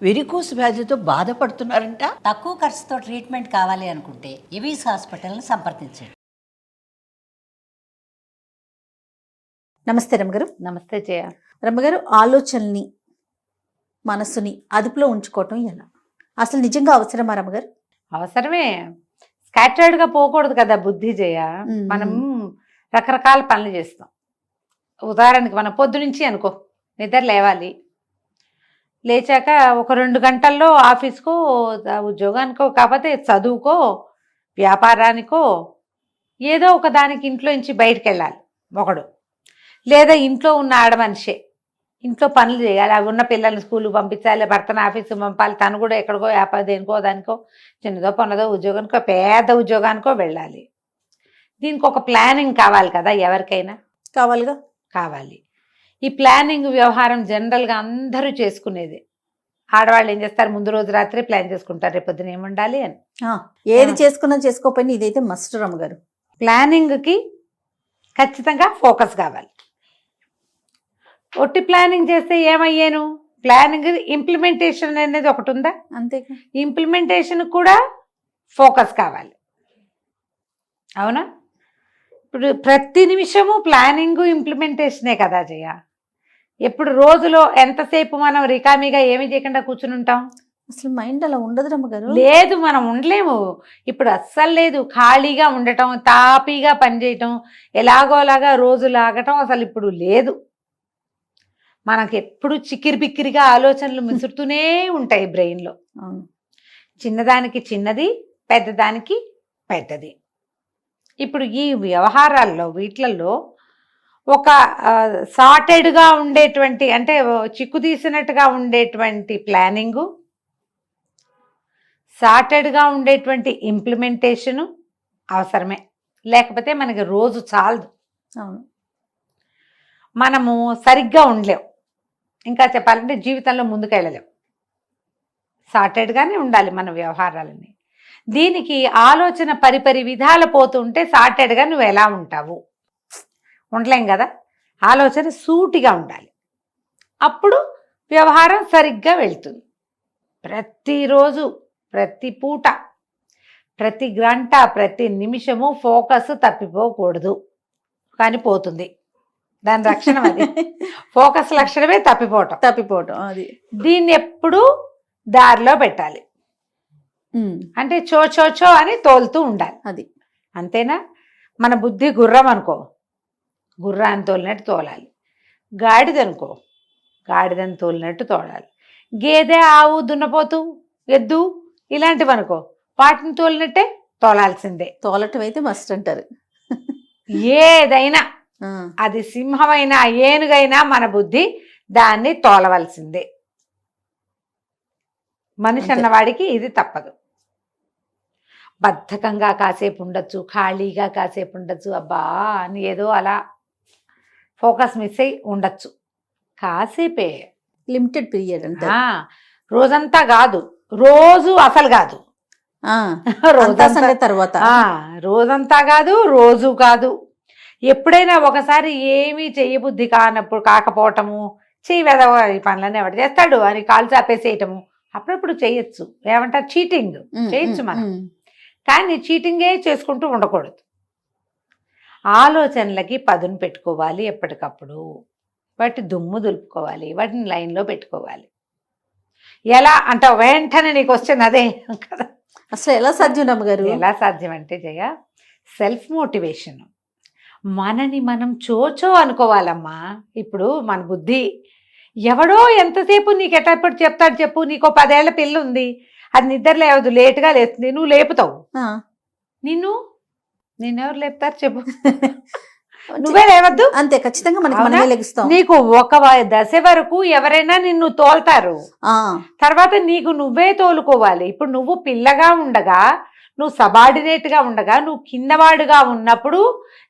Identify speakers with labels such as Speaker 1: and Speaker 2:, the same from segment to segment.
Speaker 1: Varicose వ్యాధితో బాధపడుతున్నారంట.
Speaker 2: తక్కువ ఖర్చుతో ట్రీట్మెంట్ కావాలి అనుకుంటే ఎవిస్ హాస్పిటల్ని సంప్రదించండి.
Speaker 3: నమస్తే రమ్మగారు.
Speaker 2: నమస్తే జయ.
Speaker 3: రమ్మగారు, ఆలోచనల్ని మనసుని అదుపులో ఉంచుకోవటం ఎలా, అసలు నిజంగా అవసరమా రమ్మగారు?
Speaker 4: అవసరమే. స్కాటర్డ్గా పోకూడదు కదా బుద్ధి జయ. మనం రకరకాల పనులు చేస్తాం. ఉదాహరణకి మనం పొద్దునుంచి అనుకో, నిద్ర లేవాలి, లేచాక ఒక 2 గంటల్లో ఆఫీస్కో ఉద్యోగానికో కాకపోతే చదువుకో వ్యాపారానికో ఏదో ఒక దానికి ఇంట్లో నుంచి బయటకు వెళ్ళాలి ఒకడు, లేదా ఇంట్లో ఉన్న ఆడమనిషే ఇంట్లో పనులు చేయాలి. అవి ఉన్న పిల్లల్ని స్కూల్కి పంపించాలి, భర్తను ఆఫీస్కి పంపాలి, తను కూడా ఎక్కడికో వ్యాపారం దేనికో దానికో చిన్నదో పన్నదో ఉద్యోగానికో పెద్ద ఉద్యోగానికో వెళ్ళాలి. దీనికి ఒక ప్లానింగ్ కావాలి కదా, ఎవరికైనా
Speaker 3: కావాలిగా.
Speaker 4: కావాలి. ఈ ప్లానింగ్ వ్యవహారం జనరల్గా అందరూ చేసుకునేది. ఆడవాళ్ళు ఏం చేస్తారు, ముందు రోజు రాత్రి ప్లాన్ చేసుకుంటారు రేపు పొద్దున ఏముండాలి అని.
Speaker 3: ఏది చేసుకున్నా చేసుకోకపోయినా ఇదైతే మస్ట్ రమ్మగారు.
Speaker 4: ప్లానింగ్కి ఖచ్చితంగా ఫోకస్ కావాలి. ఒట్టి ప్లానింగ్ చేస్తే ఏమయ్యాను, ప్లానింగ్ ఇంప్లిమెంటేషన్ అనేది ఒకటి ఉందా,
Speaker 3: అంతేగా.
Speaker 4: ఇంప్లిమెంటేషన్ కూడా ఫోకస్ కావాలి. అవునా? ఇప్పుడు ప్రతి నిమిషము ప్లానింగ్ ఇంప్లిమెంటేషనే కదా జయ. ఎప్పుడు రోజులో ఎంతసేపు మనం రికామీగా ఏమీ చేయకుండా కూర్చుని ఉంటాం?
Speaker 3: అసలు మైండ్ అలా ఉండదు రమ్మగారు.
Speaker 4: లేదు, మనం ఉండలేము. ఇప్పుడు అస్సలు లేదు. ఖాళీగా ఉండటం, తాపీగా పనిచేయటం, ఎలాగోలాగా రోజు లాగటం అసలు ఇప్పుడు లేదు. మనకి ఎప్పుడు చిక్కిరి బిక్కిరిగా ఆలోచనలు మిసురుతూనే ఉంటాయి బ్రెయిన్లో. చిన్నదానికి చిన్నది, పెద్దదానికి పెద్దది. ఇప్పుడు ఈ వ్యవహారాల్లో వీటిల్లో ఒక సార్టెడ్గా ఉండేటువంటి, అంటే చిక్కు తీసినట్టుగా ఉండేటువంటి ప్లానింగు, సార్టెడ్గా ఉండేటువంటి ఇంప్లిమెంటేషను అవసరమే. లేకపోతే మనకి రోజు చాలదు.
Speaker 3: అవును.
Speaker 4: మనము సరిగ్గా ఉండలేం. ఇంకా చెప్పాలంటే జీవితంలో ముందుకెళ్ళలేం. సార్టెడ్గానే ఉండాలి మన వ్యవహారాలని. దీనికి ఆలోచన పరిపరి విధాలు పోతుంటే సార్టెడ్గా నువ్వు ఎలా ఉంటావు? ఉండలేం కదా. ఆలోచన సూటిగా ఉండాలి, అప్పుడు వ్యవహారం సరిగ్గా వెళ్తుంది. ప్రతిరోజు, ప్రతి పూట, ప్రతి గంట, ప్రతి నిమిషము ఫోకస్ తప్పిపోకూడదు. కానీ పోతుంది. దాని లక్షణం అది. ఫోకస్ లక్షణమే తప్పిపోవటం.
Speaker 3: అది
Speaker 4: దీన్ని ఎప్పుడు దారిలో పెట్టాలి. అంటే చో చో చో అని తోలుతూ ఉండాలి.
Speaker 3: అది
Speaker 4: అంతేనా? మన బుద్ధి గుర్రం అనుకో, గుర్రాన్ని తోలినట్టు తోలాలి. గాడిదనుకో, గాడిదని తోలినట్టు తోలాలి. గేదె, ఆవు, దున్నపోతు, ఎద్దు ఇలాంటివి అనుకో, వాటిని తోలినట్టే తోలాల్సిందే.
Speaker 3: తోలటం అయితే మస్ట్ అంటారు.
Speaker 4: ఏదైనా, అది సింహమైనా ఏనుగైనా మన బుద్ధి దాన్ని తోలవలసిందే. మనిషి అన్నవాడికి ఇది తప్పదు. బద్ధకంగా కాసేపు ఉండొచ్చు, ఖాళీగా కాసేపు ఉండొచ్చు, అబ్బా అని ఏదో అలా ఫోకస్ మిస్ అయి ఉండొచ్చు. కాసేపే,
Speaker 3: లిమిటెడ్ పీరియడ్ అంటే.
Speaker 4: రోజంతా కాదు, రోజు అసలు కాదు.
Speaker 3: తర్వాత
Speaker 4: రోజంతా కాదు, రోజు కాదు. ఎప్పుడైనా ఒకసారి ఏమీ చెయ్యబుద్ధి కాకపోవటము, చెయ్యి వెదవ ఈ పనులన్నీ ఎవడు చేస్తాడు అని కాలు చాపేసేయటము అప్పుడప్పుడు చేయొచ్చు. ఏమంటారు, చీటింగ్ చేయొచ్చు మనం. కానీ చీటింగే చేసుకుంటూ ఉండకూడదు. ఆలోచనలకి పదును పెట్టుకోవాలి. ఎప్పటికప్పుడు వాటి దుమ్ము దులుపుకోవాలి, వాటిని లైన్లో పెట్టుకోవాలి. ఎలా అంటే వెంటనే నీకు వచ్చింది అదే కదా.
Speaker 3: అసలు ఎలా సాధ్యం రమ్మగారు?
Speaker 4: ఎలా సాధ్యం అంటే జయ, సెల్ఫ్ మోటివేషన్. మనని మనం చోచో అనుకోవాలమ్మా. ఇప్పుడు మన బుద్ధి ఎవడో ఎంతసేపు నీకు ఎట్టప్పుడు చెప్తాడు చెప్పు. నీకో 10 ఏళ్ల పిల్ల ఉంది, అది నిద్ర లేవదు, లేటుగా లేస్తుంది, నువ్వు లేపుతావు. నిన్నెవరు లేపుతారు చెప్పు? నువ్వే లేవద్దు.
Speaker 3: అంతే, ఖచ్చితంగా మనమే లెగిస్తాం.
Speaker 4: నీకు ఒక దశ వరకు ఎవరైనా నిన్ను తోల్తారు, తర్వాత నీకు నువ్వే తోలుకోవాలి. ఇప్పుడు నువ్వు పిల్లగా ఉండగా, నువ్వు సబార్డినేట్గా ఉండగా, నువ్వు కిందవాడుగా ఉన్నప్పుడు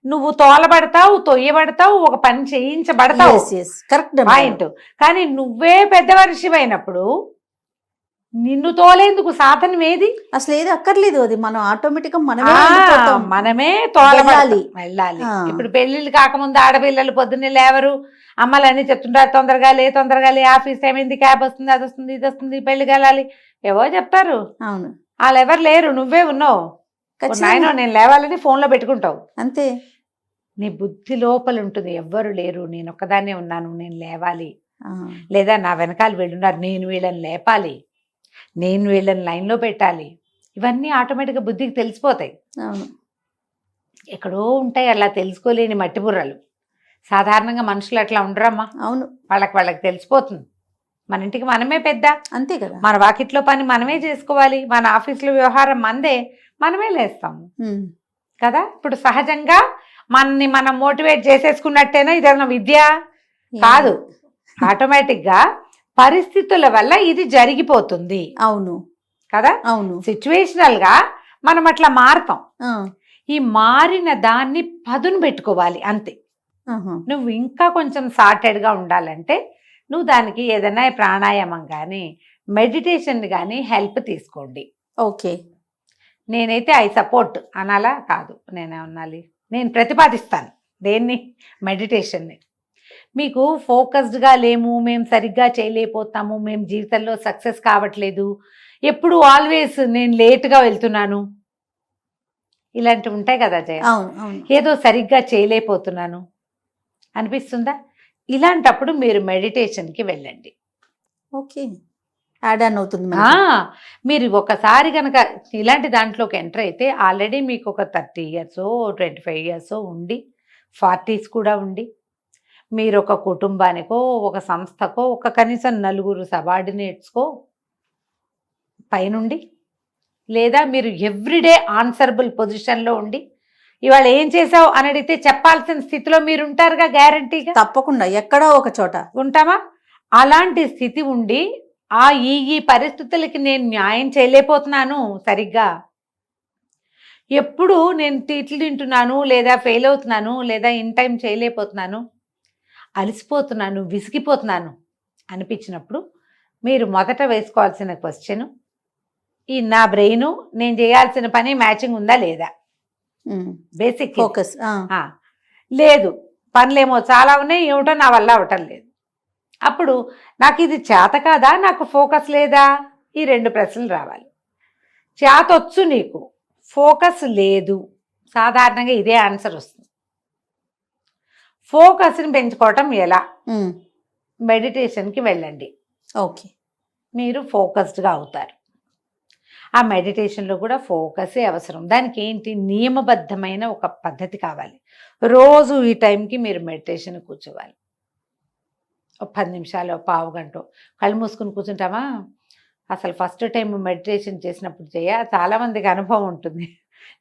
Speaker 4: నువ్వు తోలబడతావు, తొయ్యబడతావు, ఒక పని చేయించబడతావు.
Speaker 3: Correct point.
Speaker 4: కానీ నువ్వే పెద్ద మనిషి అయినప్పుడు నిన్ను తోలేందుకు సాధనం ఏది?
Speaker 3: అసలు ఏది అక్కర్లేదు, అది మనం ఆటోమేటిక్ గా
Speaker 4: ఆ, మనమే వెళ్ళాలి. ఇప్పుడు పెళ్లిళ్ళు కాకముందు ఆడపిల్లలు పొద్దున్నే లేవరు, అమ్మలన్నీ చెప్తుంటారు తొందరగా లే ఆఫీస్ టైం అయింది, క్యాబ్ వస్తుంది, అది వస్తుంది, ఇది వస్తుంది, పెళ్లికి వెళ్ళాలి, ఏవో చెప్తారు.
Speaker 3: అవును,
Speaker 4: వాళ్ళు ఎవరు లేరు, నువ్వే ఉన్నావు. నాయన నేను లేవాలని ఫోన్లో పెట్టుకుంటావు
Speaker 3: అంతే.
Speaker 4: నీ బుద్ధి లోపల ఉంటుంది, ఎవ్వరు లేరు, నేను ఒక్కదాన్నే ఉన్నాను, నేను లేవాలి. లేదా నా వెనకాల వీళ్ళున్నారు, నేను వీళ్ళని లేపాలి, నేను వీళ్ళని లైన్లో పెట్టాలి. ఇవన్నీ ఆటోమేటిక్గా బుద్ధికి తెలిసిపోతాయి.
Speaker 3: అవును,
Speaker 4: ఎక్కడో ఉంటాయి అలా తెలుసుకోలేని మట్టి బుర్రలు. సాధారణంగా మనుషులు అట్లా ఉండరమ్మా.
Speaker 3: అవును,
Speaker 4: వాళ్ళకి తెలిసిపోతుంది. మన ఇంటికి మనమే పెద్ద,
Speaker 3: అంతే కదా.
Speaker 4: మన వాకిట్లో పని మనమే చేసుకోవాలి, మన ఆఫీసులో వ్యవహారం మందే, మనమే లేస్తాము కదా. ఇప్పుడు సహజంగా మనని మనం మోటివేట్ చేసేసుకున్నట్టేనా ఇదేమన్నా విద్య కాదు. ఆటోమేటిక్గా పరిస్థితుల వల్ల ఇది జరిగిపోతుంది.
Speaker 3: అవును
Speaker 4: కదా.
Speaker 3: అవును,
Speaker 4: సిచ్యువేషనల్ గా మనం అట్లా మారుతాం. ఈ మారిన దాన్ని పదును పెట్టుకోవాలి అంతే. నువ్వు ఇంకా కొంచెం సార్టెడ్ గా ఉండాలంటే నువ్వు దానికి ఏదైనా ప్రాణాయామం కానీ మెడిటేషన్ కానీ హెల్ప్ తీసుకోండి.
Speaker 3: ఓకే,
Speaker 4: నేనైతే ఐ సపోర్ట్ అనాలా కాదు, నేనేమనాలి, నేను ప్రతిపాదిస్తాను దేన్ని, మెడిటేషన్ని. మీకు ఫోకస్డ్గా లేము, మేము సరిగ్గా చేయలేకపోతాము, మేము జీవితంలో సక్సెస్ కావట్లేదు, ఎప్పుడు ఆల్వేస్ నేను లేట్గా వెళ్తున్నాను, ఇలాంటివి ఉంటాయి కదా జయ. ఏదో సరిగ్గా చేయలేకపోతున్నాను అనిపిస్తుందా? ఇలాంటప్పుడు మీరు మెడిటేషన్కి వెళ్ళండి.
Speaker 3: ఓకే, యాడ్ ఆన్ అవుతుంది.
Speaker 4: మీరు ఒకసారి కనుక ఇలాంటి దాంట్లోకి ఎంటర్ అయితే ఆల్రెడీ మీకు ఒక 30 years 25 years ఉండి 40s కూడా ఉండి మీరు ఒక కుటుంబానికో ఒక సంస్థకో ఒక కనీసం 4 సబార్డినేట్స్కో పైనుండి, లేదా మీరు ఎవ్రీడే ఆన్సరబుల్ పొజిషన్లో ఉండి ఇవాళ ఏం చేసావు అని అడిగితే చెప్పాల్సిన స్థితిలో మీరు ఉంటారుగా, గ్యారంటీగా.
Speaker 3: తప్పకుండా ఎక్కడో ఒక చోట
Speaker 4: ఉంటామా? అలాంటి స్థితి ఉండి ఈ పరిస్థితులకి నేను న్యాయం చేయలేకపోతున్నాను సరిగ్గా, ఎప్పుడు నేను తిట్లు తింటున్నాను, లేదా ఫెయిల్ అవుతున్నాను, లేదా ఇన్ టైం చేయలేకపోతున్నాను, అలసిపోతున్నాను, విసిగిపోతున్నాను అనిపించినప్పుడు మీరు మొదట వేసుకోవాల్సిన క్వశ్చన్, ఈ నా బ్రెయిన్ నేను చేయాల్సిన పని మ్యాచింగ్ ఉందా లేదా, బేసిక్
Speaker 3: ఫోకస్.
Speaker 4: లేదు, పనులేమో చాలా ఉన్నాయి, ఏమిటో నా వల్ల అవటం లేదు. అప్పుడు నాకు ఇది చేత కాదా, నాకు ఫోకస్ లేదా, ఈ 2 ప్రశ్నలు రావాలి. చేతొచ్చు నీకు, ఫోకస్ లేదు, సాధారణంగా ఇదే ఆన్సర్ వస్తుంది. ఫోకస్ని పెంచుకోవటం ఎలా? మెడిటేషన్కి వెళ్ళండి.
Speaker 3: ఓకే,
Speaker 4: మీరు ఫోకస్డ్గా అవుతారు. ఆ మెడిటేషన్లో కూడా ఫోకసే అవసరం. దానికి ఏంటి, నియమబద్ధమైన ఒక పద్ధతి కావాలి. రోజు ఈ టైంకి మీరు మెడిటేషన్ కూర్చోవాలి. 10 నిమిషాలు, పావు గంట కళ్ళు మూసుకుని కూర్చుంటామా? అసలు ఫస్ట్ టైం మెడిటేషన్ చేసినప్పుడు చాలామందికి అనుభవం ఉంటుంది.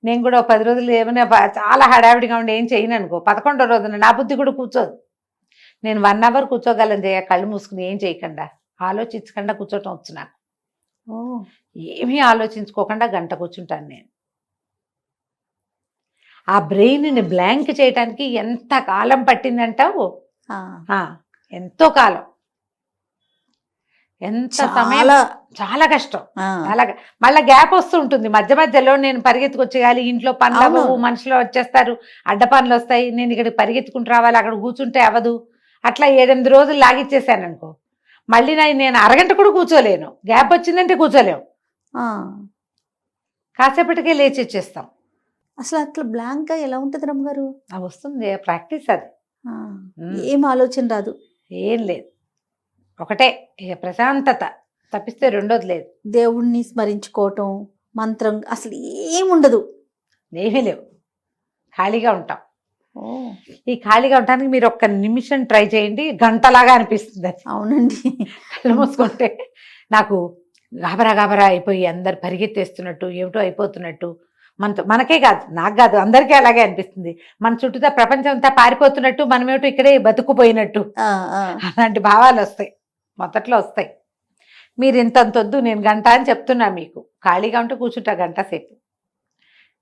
Speaker 4: నేను కూడా 10 రోజులు ఏమైనా చాలా హడావిడిగా ఉండి ఏం చేయను అనుకో, 11వ రోజున నా బుద్ధి కూడా కూర్చోదు. నేను 1 hour కూర్చోగలను కళ్ళు మూసుకుని ఏం చేయకుండా, ఆలోచించకుండా కూర్చోటం వచ్చు నాకు. ఏమీ ఆలోచించుకోకుండా గంట కూర్చుంటాను నేను. ఆ బ్రెయిన్ని బ్లాంక్ చేయడానికి ఎంత కాలం పట్టిందంటావు? ఎంతో కాలం, ఎంత సమయం, చాలా కష్టం. అలాగా మళ్ళీ గ్యాప్ వస్తూ ఉంటుంది మధ్య మధ్యలో. నేను పరిగెత్తుకొచ్చేయాలి, ఇంట్లో పనులు అవ్వవు, మనుషులు వచ్చేస్తారు, అడ్డ పనులు వస్తాయి, నేను ఇక్కడ పరిగెత్తుకుంటూ రావాలి, అక్కడ కూర్చుంటే అవ్వదు. అట్లా 7-8 రోజులు లాగిచ్చేసాను అనుకో, మళ్ళీ నేను అరగంట కూడా కూర్చోలేను. గ్యాప్ వచ్చిందంటే కూర్చోలేము, కాసేపటికే లేచి వచ్చేస్తాం.
Speaker 3: అసలు అట్లా బ్లాంక్గా ఎలా ఉంటుంది రమ్మగారు?
Speaker 4: అది వస్తుంది, ప్రాక్టీస్. అది
Speaker 3: ఏం ఆలోచన రాదు,
Speaker 4: ఏం లేదు, ఒకటే ప్రశాంతత తప్పిస్తే రెండోది లేదు.
Speaker 3: దేవుణ్ణి స్మరించుకోవటం, మంత్రం అసలు ఏముండదు,
Speaker 4: ఏమీ లేవు, ఖాళీగా ఉంటాం. ఈ ఖాళీగా ఉండడానికి మీరు 1 నిమిషం ట్రై చేయండి, గంటలాగా అనిపిస్తుంది.
Speaker 3: అవునండి,
Speaker 4: కళ్ళు మూసుకుంటే నాకు గాబరా అయిపోయి అందరు పరిగెత్తేస్తున్నట్టు, ఏమిటో అయిపోతున్నట్టు, మనకే కాదు, నాకు కాదు, అందరికీ అలాగే అనిపిస్తుంది. మన చుట్టూతా ప్రపంచం అంతా పారిపోతున్నట్టు, మనమేమిటో ఇక్కడే బతుకుపోయినట్టు, అలాంటి భావాలు వస్తాయి, మొదట్లో వస్తాయి. మీరు ఇంతంతొద్దు, నేను గంట అని చెప్తున్నా మీకు. ఖాళీగా ఉంటే కూర్చుంటా గంట సేపు,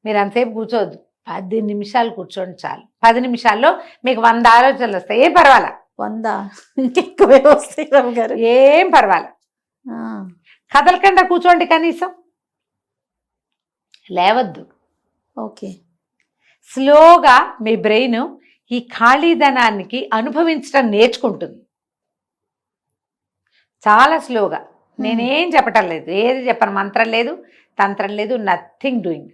Speaker 4: మీరు అంతసేపు కూర్చోవద్దు, 10 నిమిషాలు కూర్చోండి చాలు. 10 నిమిషాల్లో మీకు 100 ఆలోచనలు వస్తాయి, ఏం పర్వాలా.
Speaker 3: 100 ఇంకెక్కువే వస్తాయి గారు,
Speaker 4: ఏం పర్వాలా. కదలకుండా కూర్చోండి, కనీసం లేవద్దు.
Speaker 3: ఓకే.
Speaker 4: స్లోగా మీ బ్రెయిన్ ఈ ఖాళీదనానికి అనుభవించడం నేర్చుకుంటుంది, చాలా స్లోగా. నేనేం చెప్పటం లేదు, ఏది చెప్పను, మంత్రం లేదు, తంత్రం లేదు, నథింగ్ డూయింగ్.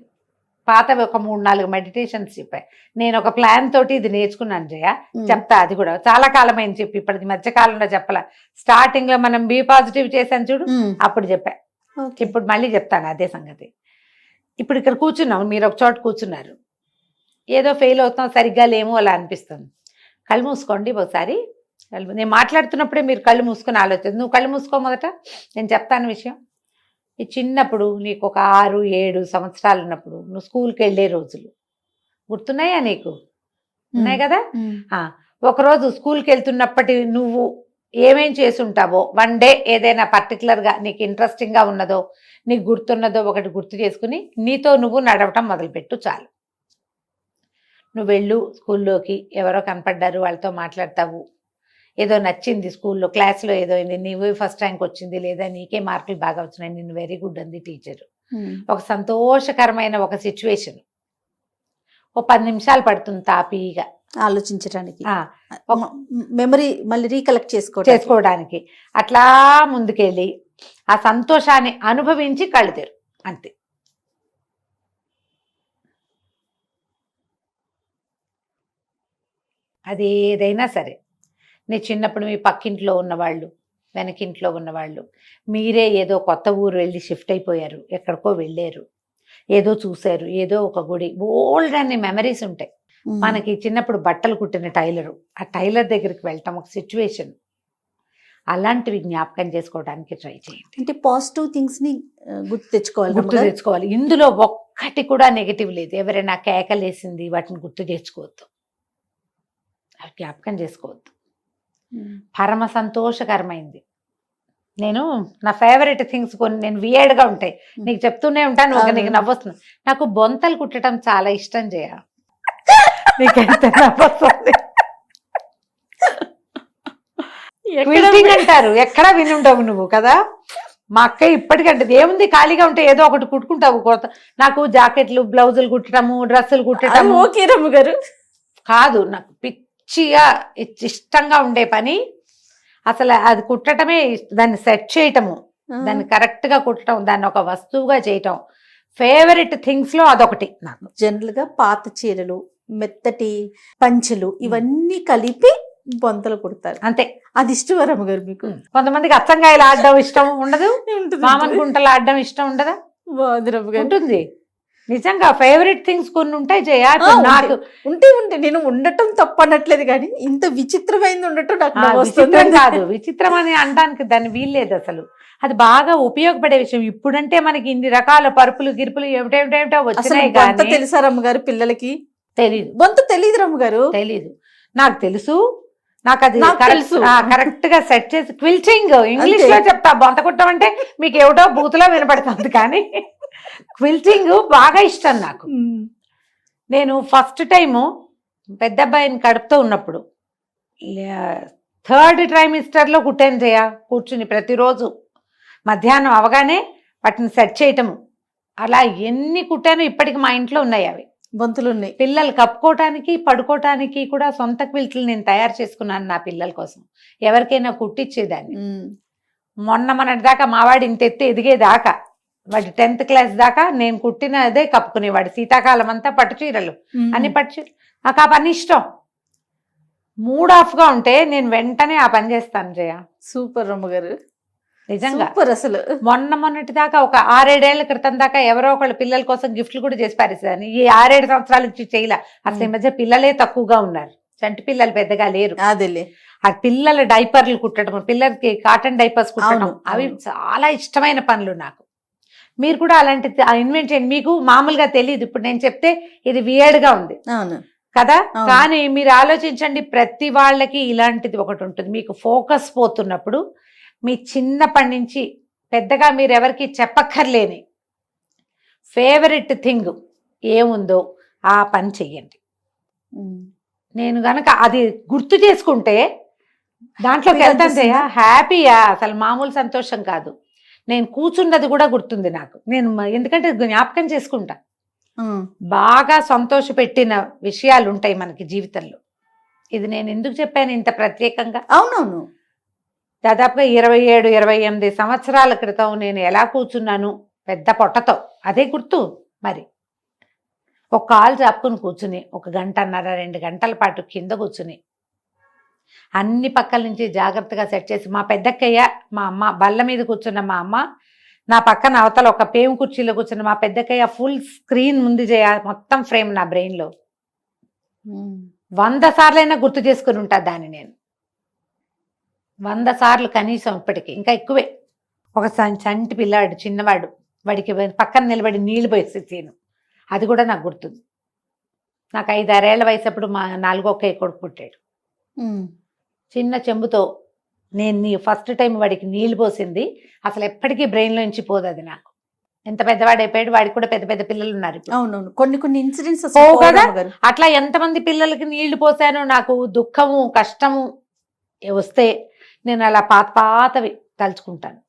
Speaker 4: పాతవి ఒక 3-4 మెడిటేషన్స్ చెప్పాయి. నేను ఒక ప్లాన్ తోటి ఇది నేర్చుకున్నాను జయ, చెప్తా. అది కూడా చాలా కాలం అయింది చెప్పి, ఇప్పటికి మధ్య కాలంలో చెప్పాల. స్టార్టింగ్ లో మనం బీ పాజిటివ్ చేశాను చూడు, అప్పుడు చెప్పా. ఇప్పుడు మళ్ళీ చెప్తాను అదే సంగతి. ఇప్పుడు ఇక్కడ కూర్చున్నాం, మీరు ఒక చోట కూర్చున్నారు, ఏదో ఫెయిల్ అవుతాం, సరిగ్గా లేము అలా అనిపిస్తుంది. కళ్ళు మూసుకోండి ఒకసారి. నేను మాట్లాడుతున్నప్పుడే మీరు కళ్ళు మూసుకొని ఆలోచించు. నువ్వు కళ్ళు మూసుకో మొదట, నేను చెప్తాను విషయం. ఈ చిన్నప్పుడు నీకు ఒక 6-7 సంవత్సరాలు ఉన్నప్పుడు నువ్వు స్కూల్కి వెళ్ళే రోజులు గుర్తున్నాయా నీకు? ఉన్నాయి కదా. ఒకరోజు స్కూల్కి వెళ్తున్నప్పటి నువ్వు ఏమేం చేసి ఉంటావో, వన్ డే ఏదైనా పర్టికులర్గా నీకు ఇంట్రెస్టింగ్గా ఉన్నదో, నీకు గుర్తున్నదో ఒకటి గుర్తు చేసుకుని నీతో నువ్వు నడవటం మొదలుపెట్టు చాలు. నువ్వు వెళ్ళు స్కూల్లోకి, ఎవరో కనపడ్డారు వాళ్ళతో మాట్లాడతావు, ఏదో నచ్చింది స్కూల్లో క్లాస్లో ఏదో అయింది, నీవు ఫస్ట్ ర్యాంక్ వచ్చింది, లేదా నీకే మార్కులు బాగా వచ్చినాయి, నిన్ను వెరీ గుడ్ అంది టీచర్. ఒక సంతోషకరమైన ఒక సిచ్యువేషన్, ఓ 10 నిమిషాలు పడుతుంది తాపీగా
Speaker 3: ఆలోచించడానికి, మెమరీ మళ్ళీ రీకలెక్ట్
Speaker 4: చేసుకోవడానికి. అట్లా ముందుకెళ్ళి ఆ సంతోషాన్ని అనుభవించి కళ్ళు తెరు, అంతే. అది ఏదైనా సరే, నీ చిన్నప్పుడు మీ పక్కింట్లో ఉన్నవాళ్ళు, వెనకింట్లో ఉన్నవాళ్ళు, మీరే ఏదో కొత్త ఊరు వెళ్ళి షిఫ్ట్ అయిపోయారు, ఎక్కడికో వెళ్ళారు, ఏదో చూశారు, ఏదో ఒక గుడి, బోల్డ్ అనే మెమరీస్ ఉంటాయి మనకి. చిన్నప్పుడు బట్టలు కుట్టిన టైలరు, ఆ టైలర్ దగ్గరికి వెళ్ళటం ఒక సిచ్యువేషన్, అలాంటివి జ్ఞాపకం చేసుకోవడానికి ట్రై చేయండి.
Speaker 3: అంటే పాజిటివ్ థింగ్స్ ని గుర్తు తెచ్చుకోవాలి.
Speaker 4: ఇందులో ఒక్కటి కూడా నెగిటివ్ లేదు. ఎవరైనా కేకలేసింది వాటిని గుర్తు తెచ్చుకోవద్దు, అవి జ్ఞాపకం చేసుకోవద్దు. పరమ సంతోషకరమైంది. నేను నా ఫేవరెట్ థింగ్స్ కొన్ని నేను వియర్డ్గా ఉంటాయి, నీకు చెప్తూనే ఉంటాను, నీకు నవ్వొస్తుంది. నాకు బొంతలు కుట్టడం చాలా ఇష్టం జయ, నీకెంత నవ్వొస్తుంది. క్విల్టింగ్ అంటారు, ఎక్కడా వినుండవు నువ్వు కదా. మా అక్క ఇప్పటికంటే ఏముంది, ఖాళీగా ఉంటే ఏదో ఒకటి కుట్టుకుంటావు. నాకు జాకెట్లు, బ్లౌజులు కుట్టడము, డ్రెస్సులు కుట్టడం
Speaker 3: ఓకే రమ్మ గారు
Speaker 4: కాదు, నాకు పిచ్చిగా ఇష్టంగా ఉండే పని. అసలు అది కుట్టడమే, దాన్ని సెట్ చేయటము, దాన్ని కరెక్ట్గా కుట్టడం, దాన్ని ఒక వస్తువుగా చేయటం, ఫేవరెట్ థింగ్స్లో అదొకటి నాకు.
Speaker 3: జనరల్గా పాత చీరలు, మెత్తటి పంచెలు ఇవన్నీ కలిపి బొంతలు కుడతారు,
Speaker 4: అంతే.
Speaker 3: అది ఇష్టం రమ్మ గారు మీకు?
Speaker 4: కొంతమందికి అచ్చంగాయలు ఆడడం ఇష్టం ఉండదు, మామూలు గుంటలు ఆడడం ఇష్టం ఉండదా? ఉంటుంది. నిజంగా ఫేవరెట్ థింగ్స్ కొన్ని ఉంటాయి జయ. నాకు
Speaker 3: ఉంటే నేను ఉండటం తప్పు అనట్లేదు, కానీ ఇంత విచిత్రమైంది ఉండటం నాకు
Speaker 4: విచిత్రం కాదు. విచిత్రం అని అనడానికి దాన్ని వీల్లేదు అసలు. అది బాగా ఉపయోగపడే విషయం. ఇప్పుడంటే మనకి ఇన్ని రకాల పరుపులు గిరుపులు ఏమిటేమిటో వచ్చినాయి, కానీ
Speaker 3: తెలుసా రమ్మగారు పిల్లలకి?
Speaker 4: తెలీదు.
Speaker 3: బొంత తెలీదు రమ్మగారు?
Speaker 4: తెలీదు. నాకు తెలుసు, నాకు అది కరెక్ట్ గా సెట్ చేసి క్విల్టింగ్ ఇంగ్లీష్ లో చెప్తా. బొంత కుట్టం అంటే మీకు ఏమిటో బూతులో వినపడుతుంది, కానీ క్విల్టింగ్ బాగా ఇష్టం నాకు. నేను ఫస్ట్ టైము పెద్ద అబ్బాయిని కడుపుతో ఉన్నప్పుడు 3rd ట్రైమిస్టర్లో కుట్టాను జయ, కూర్చుని ప్రతిరోజు మధ్యాహ్నం అవగానే వాటిని సెట్ చేయటము. అలా ఎన్ని కుట్టానో ఇప్పటికి మా ఇంట్లో ఉన్నాయి అవి
Speaker 3: బొంతులు ఉన్నాయి.
Speaker 4: పిల్లలు కప్పుకోవటానికి పడుకోవటానికి కూడా సొంత క్విల్ట్లు నేను తయారు చేసుకున్నాను నా పిల్లల కోసం, ఎవరికైనా కుట్టించేదాన్ని. మొన్నటి దాకా మావాడు ఇంత ఎత్తు ఎదిగేదాకా, వాడి 10th క్లాస్ దాకా నేను కుట్టినదే కప్పుకునేవాడు. శీతాకాలం అంతా పట్టు చీరలు, అన్ని పట్టు చీరలు. నాకు ఆ పని ఇష్టం. మూడ్ ఆఫ్గా ఉంటే నేను వెంటనే ఆ పని చేస్తాను జయ.
Speaker 3: సూపర్ రమ్మగారు,
Speaker 4: నిజంగా.
Speaker 3: అసలు
Speaker 4: మొన్నటి దాకా ఒక 6-7 ఏళ్ల క్రితం దాకా ఎవరో ఒకళ్ళ పిల్లల కోసం గిఫ్ట్లు కూడా చేసి పారేసేదాన్ని. ఈ 6-7 సంవత్సరాల నుంచి చేయలే. అసలు ఈ మధ్య పిల్లలే తక్కువగా ఉన్నారు, చంటి పిల్లలు పెద్దగా లేరు.
Speaker 3: అదేలే.
Speaker 4: ఆ పిల్లల డైపర్లు కుట్టడం, పిల్లలకి కాటన్ డైపర్స్ కుట్టడం, అవి చాలా ఇష్టమైన పనులు నాకు. మీరు కూడా అలాంటి ఇన్వెంట్ చేయండి. మీకు మామూలుగా తెలియదు, ఇప్పుడు నేను చెప్తే ఇది వియర్డ్గా ఉంది కదా, కానీ మీరు ఆలోచించండి, ప్రతి వాళ్ళకి ఇలాంటిది ఒకటి ఉంటుంది. మీకు ఫోకస్ పోతున్నప్పుడు మీ చిన్నప్పటి నుంచి పెద్దగా మీరు ఎవరికి చెప్పక్కర్లేని ఫేవరెట్ థింగ్ ఏముందో ఆ పని చెయ్యండి. నేను గనక అది గుర్తు చేసుకుంటే దాంట్లోకి వెళ్తాను జయ, హ్యాపీయా, అసలు మామూలు సంతోషం కాదు. నేను కూర్చున్నది కూడా గుర్తుంది నాకు. నేను ఎందుకంటే జ్ఞాపకం చేసుకుంటా.
Speaker 3: ఉమ్,
Speaker 4: బాగా సంతోషపెట్టిన విషయాలు ఉంటాయి మనకి జీవితంలో. ఇది నేను ఎందుకు చెప్పాను ఇంత ప్రత్యేకంగా?
Speaker 3: అవునవును.
Speaker 4: దాదాపుగా 27-28 సంవత్సరాల క్రితం నేను ఎలా కూర్చున్నాను పెద్ద పొట్టతో, అదే గుర్తు. మరి ఒక కాలు చాపుకుని కూర్చుని 1 గంటన్నర 2 గంటల పాటు కింద కూర్చుని అన్ని పక్కల నుంచి జాగ్రత్తగా సెట్ చేసి, మా పెద్దక్కయ్య మా అమ్మ బల్ల మీద కూర్చున్న మా అమ్మ, నా పక్కన అవతల ఒక పేము కుర్చీలో కూర్చున్న మా పెద్దక్కయ్య, ఫుల్ స్క్రీన్ ముందు మొత్తం ఫ్రేమ్ నా బ్రెయిన్లో. 100 సార్లైనా గుర్తు చేసుకుని ఉంటా దాన్ని నేను. 100 సార్లు కనీసం, ఇప్పటికి ఇంకా ఎక్కువే. ఒక చంటి పిల్లాడు చిన్నవాడు, వాడికి పక్కన నిలబడి నీళ్లు పోసి తీను, అది కూడా నాకు గుర్తుంది. నాకు 5-6 ఏళ్ల వయసు అప్పుడు మా 4వ కొడుకు పుట్టాడు. చిన్న చెంబుతో నేను ఫస్ట్ టైం వాడికి నీళ్లు పోసింది అసలు ఎప్పటికీ బ్రెయిన్లో నుంచి పోదు అది నాకు. ఎంత పెద్దవాడు అయిపోయాడు, వాడికి కూడా పెద్ద పెద్ద పిల్లలు ఉన్నారు.
Speaker 3: అవునవును, కొన్ని ఇన్సిడెంట్స్
Speaker 4: కదా అట్లా ఎంతమంది పిల్లలకి నీళ్లు పోసానో. నాకు దుఃఖము కష్టము వస్తే నేను అలా పాతవి తలుచుకుంటాను.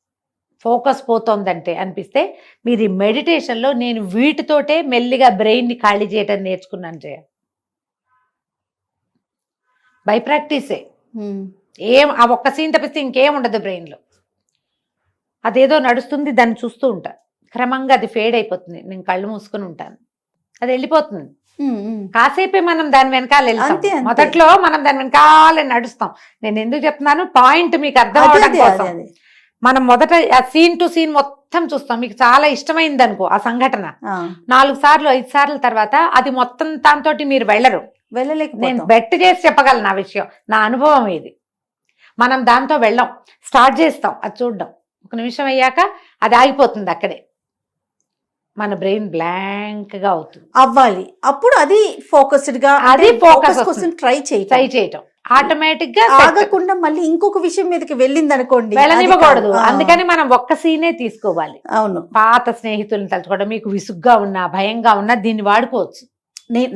Speaker 4: ఫోకస్ పోతోందంటే అనిపిస్తే, మీరు ఈ మెడిటేషన్లో నేను వీటితోటే మెల్లిగా బ్రెయిన్ని ఖాళీ చేయటం నేర్చుకున్నాను జయ. బై ప్రాక్టీసే. ఆ ఒక్క సీన్ తప్పిస్తే ఇంకేం ఉండదు బ్రెయిన్లో. అదేదో నడుస్తుంది, దాన్ని చూస్తూ ఉంటా. క్రమంగా అది ఫేడ్ అయిపోతుంది, నేను కళ్ళు మూసుకుని ఉంటాను, అది వెళ్ళిపోతుంది. కాసేపే మనం దాని వెనకాల వెళ్తాం. మొదట్లో మనం దాని వెనకాల నడుస్తాం. నేను ఎందుకు చెప్తున్నాను, పాయింట్ మీకు అర్థం అవడం కోసం. మనం మొదట ఆ సీన్ టు సీన్ మొత్తం చూస్తాం. మీకు చాలా ఇష్టమైంది అనుకో ఆ సంఘటన, 4 సార్లు 5 సార్లు తర్వాత అది మొత్తం దాంతో మీరు వెళ్ళరు. నేను బెట్ చేసి చెప్పగలను నా విషయం, నా అనుభవం ఇది. మనం దాంతో వెళ్ళాం, స్టార్ట్ చేస్తాం అది చూడడం. 1 నిమిషం అయ్యాక అది ఆగిపోతుంది అక్కడే. మన బ్రెయిన్ బ్లాంక్ గా అవుతుంది,
Speaker 3: అవ్వాలి. అప్పుడు అది ఫోకస్డ్ గా,
Speaker 4: అది ఫోకస్
Speaker 3: కోసం ట్రై చేయటం
Speaker 4: ఆటోమేటిక్ గా
Speaker 3: ఆగకుండా మళ్ళీ ఇంకొక విషయం మీదకి వెళ్ళింది అనుకోండి,
Speaker 4: వెళ్ళనివ్వకూడదు. అందుకని మనం ఒక్క సీనే తీసుకోవాలి.
Speaker 3: అవును,
Speaker 4: పాత స్నేహితులను తలుచుకోవడం, మీకు విసుగ్గా ఉన్నా భయంగా ఉన్నా దీన్ని వాడుకోవచ్చు.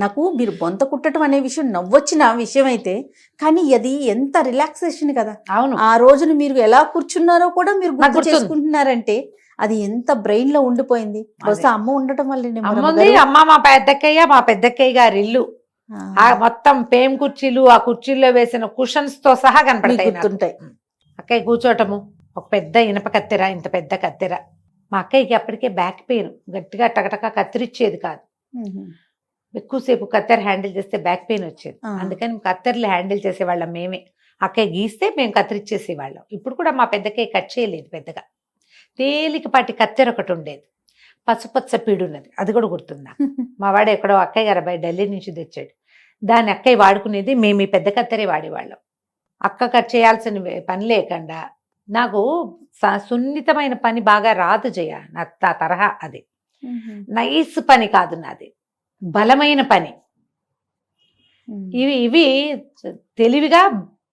Speaker 3: నాకు మీరు బొంత కుట్టడం అనే విషయం నవ్వొచ్చిన విషయం అయితే, కానీ అది ఎంత రిలాక్సేషన్ కదా.
Speaker 4: అవును,
Speaker 3: ఆ రోజున మీరు ఎలా కూర్చున్నారో కూడా మీరు గుర్తు చేసుకుంటున్నారంటే అది ఎంత బ్రెయిన్ లో ఉండిపోయింది. బహుశా అమ్మ ఉండటం వల్ల.
Speaker 4: అమ్మ మా పెద్దక్కయ్య గారి ఇల్లు మొత్తం పేమ్ కుర్చీలు, ఆ కుర్చీల్లో వేసిన కుషన్స్ తో సహా కనపడతాయి. అక్కయ్య కూర్చోటము, ఒక పెద్ద ఇనప కత్తెర, ఇంత పెద్ద కత్తెర. మా అక్కయ్యకి అప్పటికే బ్యాక్ పెయిన్, గట్టిగా టకటక కత్తిరిచ్చేది కాదు. ఎక్కువసేపు కత్తెర హ్యాండిల్ చేస్తే బ్యాక్ పెయిన్ వచ్చేది. అందుకని కత్తెరలు హ్యాండిల్ చేసేవాళ్ళం మేమే. అక్కయ్య గీస్తే మేము కత్తిరిచ్చేసేవాళ్ళం. ఇప్పుడు కూడా మా పెద్దక్కయ్య కట్ చేయలేదు పెద్దగా. తేలికపాటి కత్తెర ఒకటి ఉండేది, పసుపచ్చ పీడున్నది, అది కూడా గుర్తుందా. మా వాడు ఎక్కడో అక్కయ్య గారు అబ్బాయి ఢిల్లీ నుంచి తెచ్చాడు. దాన్ని అక్కయ్య వాడుకునేది, మేము ఈ పెద్ద కత్తెరే వాడేవాళ్ళం. అక్క కట్ చేయాల్సిన పని లేకుండా. నాకు సున్నితమైన పని బాగా రాదు జయ, నా తరహా అది. నైస్ పని కాదు నాది, బలమైన పని. ఇవి తెలివిగా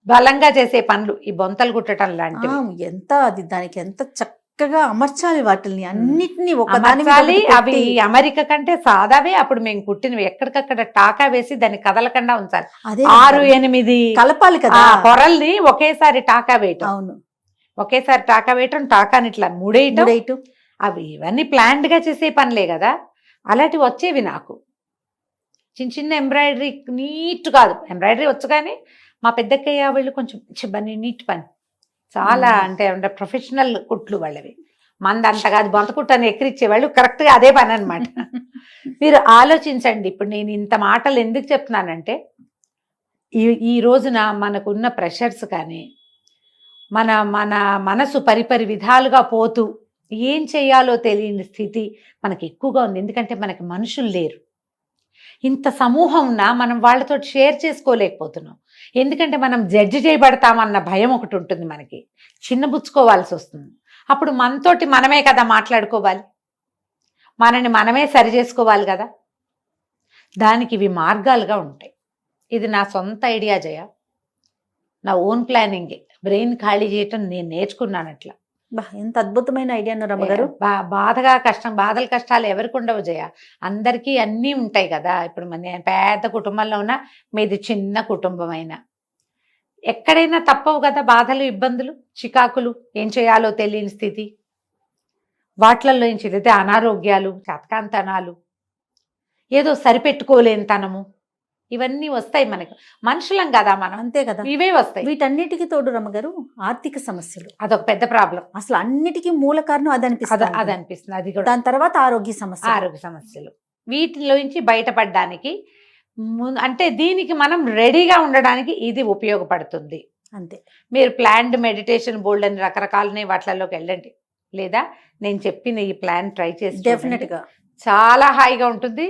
Speaker 4: బలంగా చేసే పనులు, ఈ బొంతలు కుట్టడం లాంటివి.
Speaker 3: ఎంత అది దానికి ఎంత చక్కగా అమర్చాలి వాటిని అన్నిటినీ
Speaker 4: అవి అమెరికా కంటే సాదావే అప్పుడు మేము కుట్టినవి. ఎక్కడికక్కడ టాకా వేసి దాన్ని కదలకుండా ఉంచాలి. 6-8
Speaker 3: కలపాలి కదా
Speaker 4: పొరల్ని ఒకేసారి టాకా వేయటం.
Speaker 3: అవును,
Speaker 4: ఒకేసారి టాకా వేయటం, టాకాని ఇట్లా ముడేయటం. అవి ఇవన్నీ ప్లాన్డ్ గా చేసే పనులే కదా. అలాంటివి వచ్చేవి నాకు. చిన్న చిన్న ఎంబ్రాయిడరీ, నీట్ కాదు ఎంబ్రాయిడరీ వచ్చు, కానీ మా పెద్దక్కయ్య వాళ్ళు కొంచెం పని, నీట్ పని చాలా, అంటే ప్రొఫెషనల్ కుట్లు వాళ్ళవి. మంది అంత కాదు, బొంత కుట్టని ఎక్కిరిచ్చేవాళ్ళు. కరెక్ట్గా అదే పని అనమాట. మీరు ఆలోచించండి. ఇప్పుడు నేను ఇంత మాటలు ఎందుకు చెప్తున్నానంటే, ఈ రోజున మనకున్న ప్రెషర్స్ కానీ, మన మనసు పరిపరి విధాలుగా పోతూ ఏం చేయాలో తెలియని స్థితి మనకి ఎక్కువగా ఉంది. ఎందుకంటే మనకి మనుషులు లేరు. ఇంత సమూహం ఉన్నా మనం వాళ్ళతో షేర్ చేసుకోలేకపోతున్నాం. ఎందుకంటే మనం జడ్జి చేయబడతామన్న భయం ఒకటి ఉంటుంది మనకి, చిన్నబుచ్చుకోవాల్సి వస్తుంది. అప్పుడు మనతోటి మనమే కదా మాట్లాడుకోవాలి, మనని మనమే సరి చేసుకోవాలి కదా. దానికి ఇవి మార్గాలుగా ఉంటాయి. ఇది నా సొంత ఐడియా జయ, నా ఓన్ ప్లానింగే. బ్రెయిన్ ఖాళీ చేయటం నేను నేర్చుకున్నాను అట్లా.
Speaker 3: ఎంత అద్భుతమైన ఐడియా రమ్మగారు.
Speaker 4: బాధలు కష్టాలు ఎవరికి ఉండవు జయ, అందరికీ అన్నీ ఉంటాయి కదా. ఇప్పుడు మన పెద్ద కుటుంబంలో ఉన్న మీది చిన్న కుటుంబం అయినా ఎక్కడైనా తప్పవు కదా బాధలు, ఇబ్బందులు, చికాకులు, ఏం చేయాలో తెలియని స్థితి. వాటిలలో నుంచి అయితే అనారోగ్యాలు, చతకాంతనాలు, ఏదో సరిపెట్టుకోలేనితనము, ఇవన్నీ వస్తాయి మనకు. మనుషులం కదా మనం,
Speaker 3: అంతే కదా.
Speaker 4: ఇవే వస్తాయి.
Speaker 3: వీటన్నిటికీ తోడు రమ్మగారు ఆర్థిక సమస్యలు,
Speaker 4: అదొక పెద్ద ప్రాబ్లం.
Speaker 3: అసలు అన్నిటికీ మూల కారణం అది అనిపిస్తుంది.
Speaker 4: అది అనిపిస్తుంది. అది కూడా
Speaker 3: దాని తర్వాత ఆరోగ్య సమస్య.
Speaker 4: ఆరోగ్య సమస్యలు. వీటిలో నుంచి బయటపడడానికి అంటే దీనికి మనం రెడీగా ఉండడానికి ఇది ఉపయోగపడుతుంది.
Speaker 3: అంతే.
Speaker 4: మీరు ప్లాన్డ్ మెడిటేషన్ బోల్డ్ అని రకరకాలనే వాటిలోకి వెళ్ళండి, లేదా నేను చెప్పిన ఈ ప్లాన్ ట్రై చేసి
Speaker 3: డెఫినెట్ గా
Speaker 4: చాలా హాయిగా ఉంటుంది.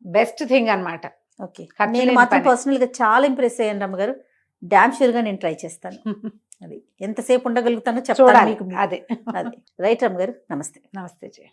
Speaker 4: బెస్ట్ థింగ్ అన్నమాట.
Speaker 3: ఓకే, నేను మాత్రం పర్సనల్ గా చాలా ఇంప్రెస్ అయ్యాను రమ్మగారు. డామ్ షూర్ గా నేను ట్రై చేస్తాను. అది ఎంతసేపు ఉండగలుగుతానో చెప్తాను మీకు.
Speaker 4: అదే
Speaker 3: రైట్ రమ్మగారు, నమస్తే.
Speaker 4: నమస్తే జయ.